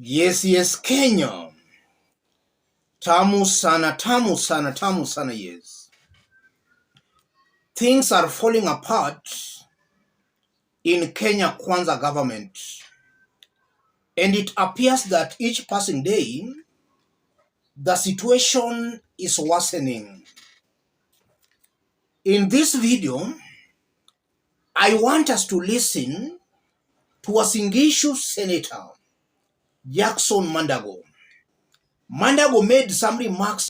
Yes, Kenya. Tamu sana, tamu sana, tamu sana, yes. Things are falling apart in Kenya Kwanza government. And it appears that each passing day, the situation is worsening. In this video, I want us to listen to a Singishu Senator, Jackson Mandago. Mandago made some remarks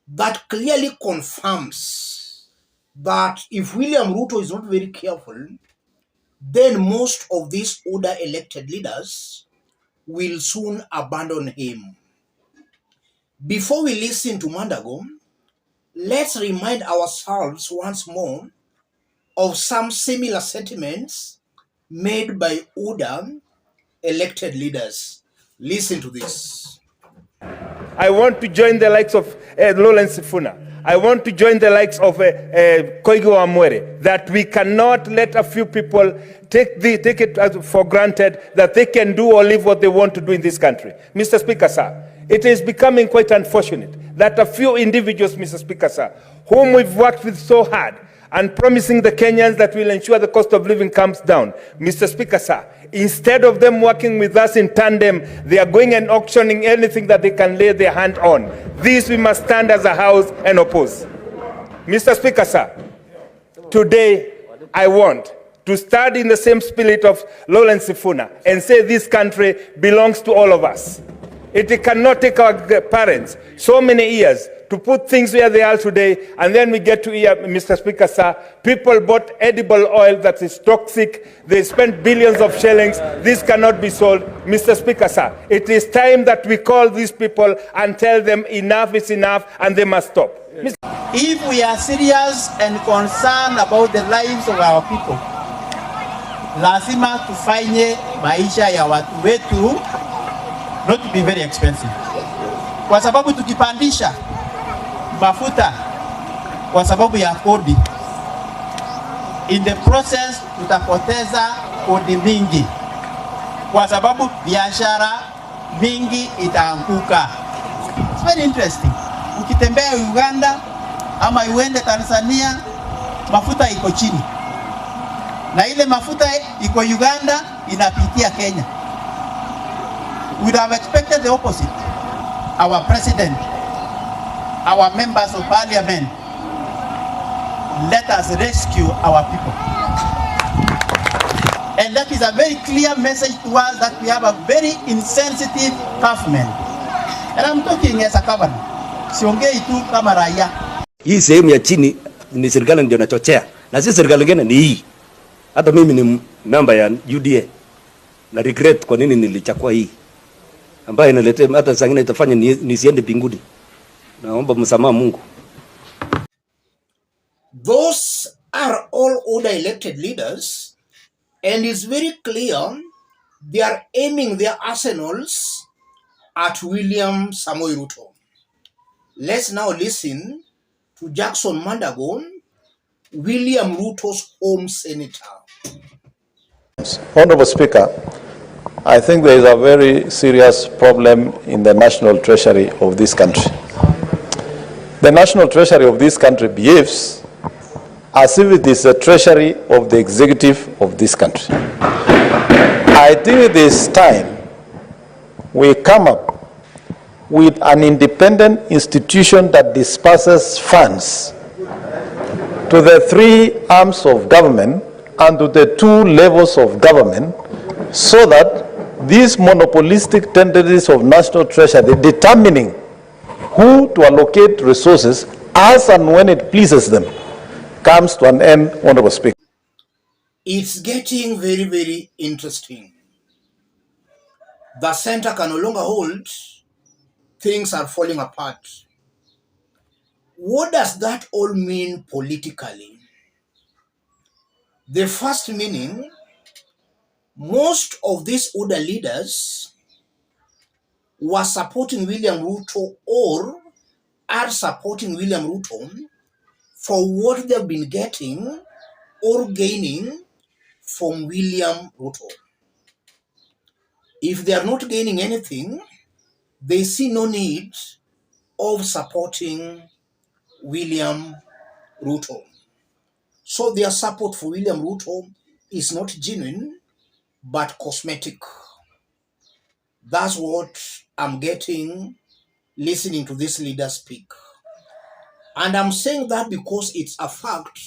that clearly confirms that if William Ruto is not very careful, then most of these older elected leaders will soon abandon him. Before we listen to Mandago, let's remind ourselves once more of some similar sentiments made by older elected leaders. Listen to this. I want to join the likes of Lawrence Sifuna. I want to join the likes of Koigo Amwere, that we cannot let a few people take it for granted that they can do or live what they want to do in this country. Mr. Speaker, sir, it is becoming quite unfortunate that a few individuals, Mr. Speaker, sir, whom we've worked with so hard and promising the Kenyans that will ensure the cost of living comes down. Mr. Speaker, sir, instead of them working with us in tandem, they are going and auctioning anything that they can lay their hand on. This we must stand as a house and oppose. Mr. Speaker, sir, today I want to start in the same spirit of Lawrence Sifuna and say this country belongs to all of us. It cannot take our parents so many years to put things where they are today, and then we get to hear, Mr. Speaker, sir, people bought edible oil that is toxic. They spent billions of shillings. This cannot be sold. Mr. Speaker, sir, it is time that we call these people and tell them enough is enough and they must stop. If we are serious and concerned about the lives of our people, lazima tufanye maisha ya watu wetu not to be very expensive. Kwa sababu tukipandisha mafuta kwa sababu ya kodi, in the process tutapoteza kodi mingi, kwa sababu biashara mingi itaanguka. It's very interesting. Ukitembea Uganda ama uende Tanzania, mafuta iko chini, na ile mafuta iko Uganda inapitia Kenya. We would have expected the opposite. Our president, our members of parliament, let us rescue our people. And that is a very clear message to us that we have a very insensitive government. And I'm talking as a governor. Siongei tu kama raia. Hii sehemu ya chini ni serikali ndio inachochea. Na si serikali nyingine ni hii. Hata mimi ni member ya UDA. Na regret kwa nini nilichukua hii. Ambaye inaletea hata sangine itafanya nisiende mbinguni. Naomba msamaha Mungu. Those are all older elected leaders, and it's very clear they are aiming their arsenals at William Samoei Ruto. Let's now listen to Jackson Mandago, William Ruto's home senator. Honorable Speaker, I think there is a very serious problem in the national treasury of this country. The national treasury of this country behaves as if it is the treasury of the executive of this country. I think it is time we come up with an independent institution that disperses funds to the three arms of government and to the two levels of government, so that these monopolistic tendencies of national treasury determining who to allocate resources as and when it pleases them comes to an end, Honorable Speaker. It's getting very, very interesting. The center can no longer hold. Things are falling apart. What does that all mean politically? The first meaning, most of these older leaders were supporting William Ruto or are supporting William Ruto for what they've been getting or gaining from William Ruto. if they are not gaining anything, they see no need of supporting William Ruto. So their support for William Ruto is not genuine, but cosmetic. That's what I'm getting listening to this leader speak. And I'm saying that because it's a fact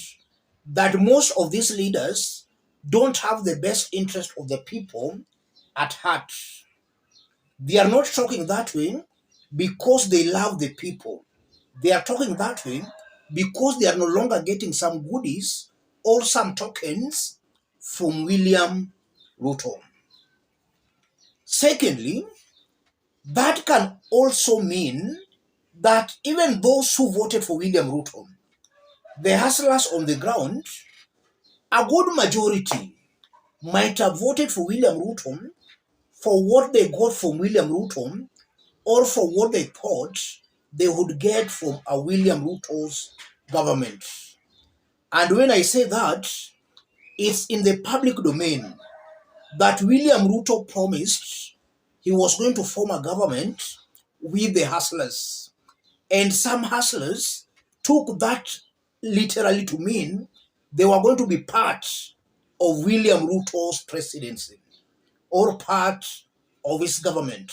that most of these leaders don't have the best interest of the people at heart. They are not talking that way because they love the people. They are talking that way because they are no longer getting some goodies or some tokens from William Ruto. Secondly, that can also mean that even those who voted for William Ruto, the hustlers on the ground, a good majority might have voted for William Ruto for what they got from William Ruto or for what they thought they would get from a William Ruto's government. And when I say that, it's in the public domain that William Ruto promised he was going to form a government with the hustlers. And some hustlers took that literally to mean they were going to be part of William Ruto's presidency or part of his government.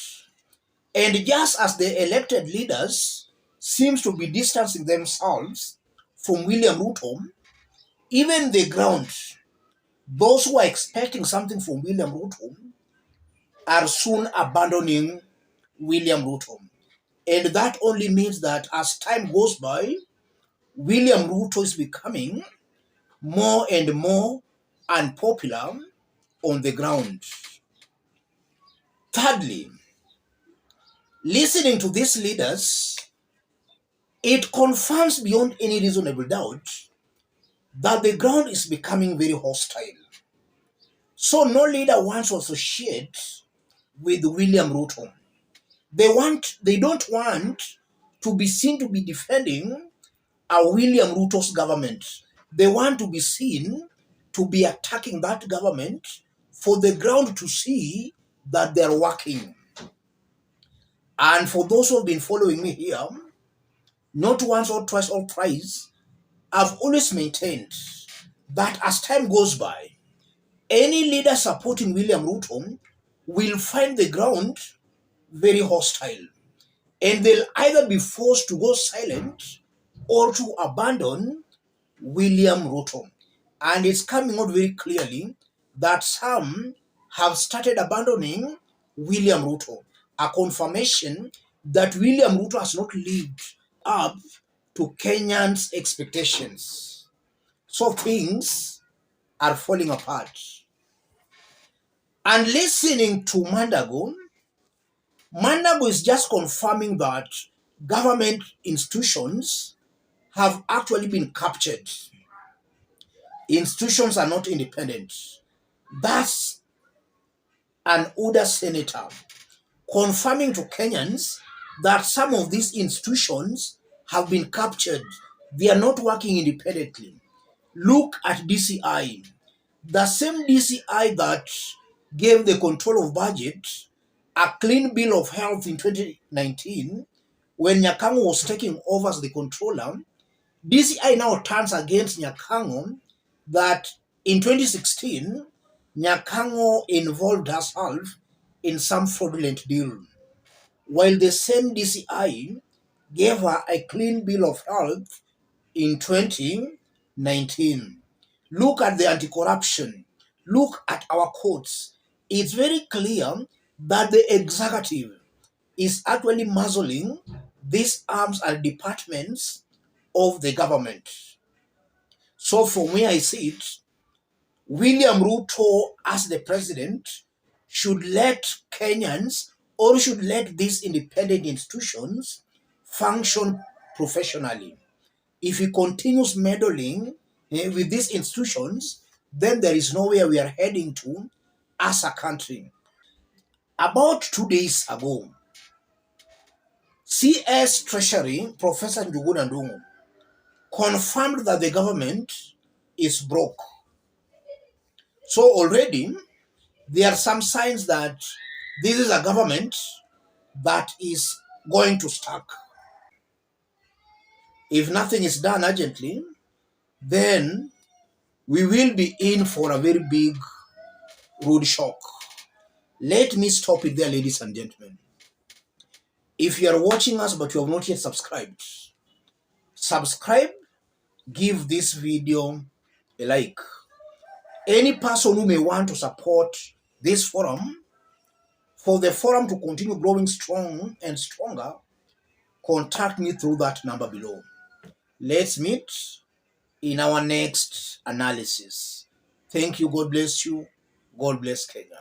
And just as the elected leaders seems to be distancing themselves from William Ruto, even the ground, those who are expecting something from William Ruto are soon abandoning William Ruto. And that only means that as time goes by, William Ruto is becoming more and more unpopular on the ground. Thirdly, listening to these leaders, it confirms beyond any reasonable doubt that the ground is becoming very hostile. So no leader wants to associate with William Ruto. They don't want to be seen to be defending a William Ruto's government. They want to be seen to be attacking that government for the ground to see that they're working. And for those who have been following me here, not once or twice or thrice, I've always maintained that as time goes by, any leader supporting William Ruto will find the ground very hostile. And they'll either be forced to go silent or to abandon William Ruto. And it's coming out very clearly that some have started abandoning William Ruto, a confirmation that William Ruto has not lived up to Kenyans' expectations. So things are falling apart. And listening to Mandago is just confirming that government institutions have actually been captured. Institutions are not independent. That's an older senator confirming to Kenyans that some of these institutions have been captured. They are not working independently. Look at DCI. The same DCI that gave the control of budget a clean bill of health in 2019, when Nyakango was taking over as the controller, DCI now turns against Nyakango that in 2016, Nyakango involved herself in some fraudulent deal, while the same DCI gave her a clean bill of health in 2019. Look at the anti-corruption. Look at our courts. It's very clear that the executive is actually muzzling these arms and departments of the government. So from where I see it, William Ruto as the president should let Kenyans or should let these independent institutions function professionally. If he continues meddling with these institutions, then there is nowhere we are heading to as a country. About 2 days ago, CS Treasury Professor Njuguna Ndung'u confirmed that the government is broke. So already there are some signs that This is a government that is going to stuck. If nothing is done urgently, then we will be in for a very big rude shock. Let me stop it there, ladies and gentlemen. If you are watching us but you have not yet subscribed, subscribe, give this video a like. Any person who may want to support this forum, for the forum to continue growing strong and stronger, contact me through that number below. Let's meet in our next analysis. Thank you. God bless you. God bless Kenya.